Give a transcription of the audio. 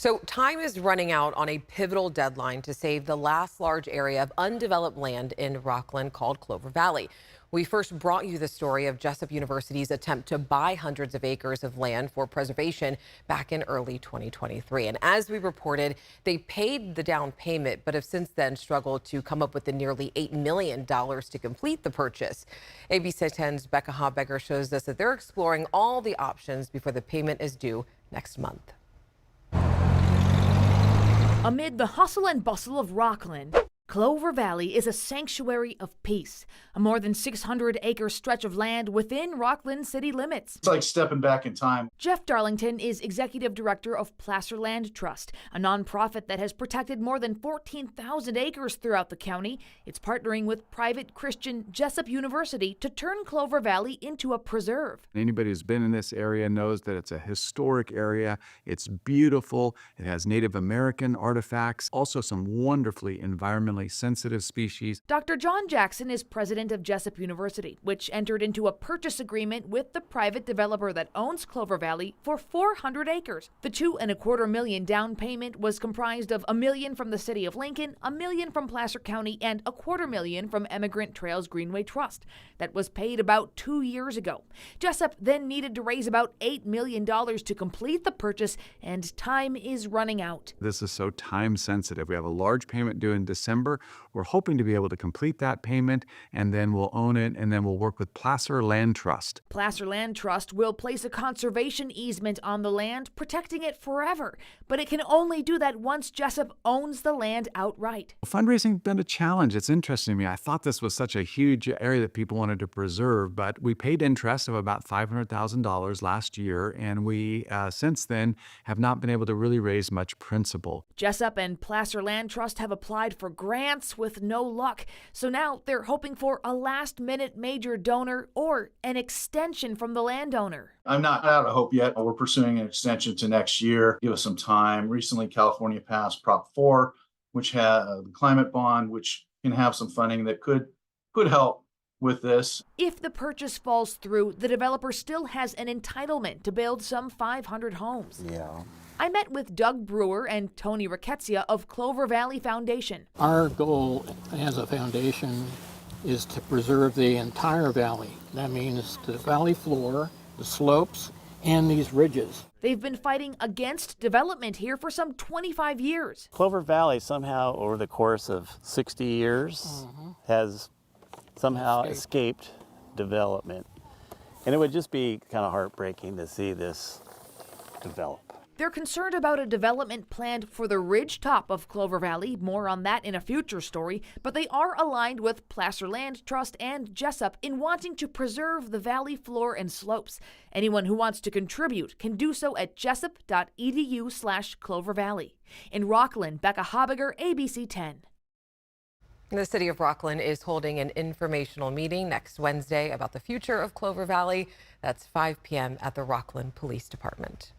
So time is running out on a pivotal deadline to save the last large area of undeveloped land in Rocklin called Clover Valley. We first brought you the story of Jessup University's attempt to buy hundreds of acres of land for preservation back in early 2023. And as we reported, they paid the down payment, but have since then struggled to come up with the nearly $8 million to complete the purchase. ABC 10's Becca Habegger shows us that they're exploring all the options before the payment is due next month. Amid the hustle and bustle of Rocklin, Clover Valley is a sanctuary of peace, a more than 600-acre stretch of land within Rocklin city limits. It's like stepping back in time. Jeff Darlington is executive director of Placer Land Trust, a nonprofit that has protected more than 14,000 acres throughout the county. It's partnering with private Christian Jessup University to turn Clover Valley into a preserve. Anybody who's been in this area knows that it's a historic area. It's beautiful. It has Native American artifacts, also some wonderfully environmentally sensitive species. Dr. John Jackson is president of Jessup University, which entered into a purchase agreement with the private developer that owns Clover Valley for 400 acres. The $2.25 million down payment was comprised of $1 million from the city of Lincoln, $1 million from Placer County, and $250,000 from Emigrant Trails Greenway Trust. That was paid about 2 years ago. Jessup then needed to raise about $8 million to complete the purchase, and time is running out. This is so time sensitive. We have a large payment due in December. We're hoping to be able to complete that payment, and then we'll own it, and then we'll work with Placer Land Trust. Placer Land Trust will place a conservation easement on the land, protecting it forever. But it can only do that once Jessup owns the land outright. Fundraising has been a challenge. It's interesting to me. I thought this was such a huge area that people wanted to preserve, but we paid interest of about $500,000 last year, and we since then have not been able to really raise much principal. Jessup and Placer Land Trust have applied for grants with no luck, so now they're hoping for a last-minute major donor or an extension from the landowner. I'm not out of hope yet. We're pursuing an extension to next year. Give us some time. Recently, California passed Prop 4, which had the climate bond, which can have some funding that could help with this. If the purchase falls through, the developer still has an entitlement to build some 500 homes. Yeah. I met with Doug Brewer and Tony Rickettsia of Clover Valley Foundation. Our goal as a foundation is to preserve the entire valley. That means the valley floor, the slopes, and these ridges. They've been fighting against development here for some 25 years. Clover Valley somehow, over the course of 60 years, has somehow escaped development. And it would just be kind of heartbreaking to see this develop. They're concerned about a development planned for the ridge top of Clover Valley. More on that in a future story. But they are aligned with Placer Land Trust and Jessup in wanting to preserve the valley floor and slopes. Anyone who wants to contribute can do so at jessup.edu/Clover Valley. In Rocklin, Becca Habegger, ABC 10. The city of Rocklin is holding an informational meeting next Wednesday about the future of Clover Valley. That's 5 p.m. at the Rocklin Police Department.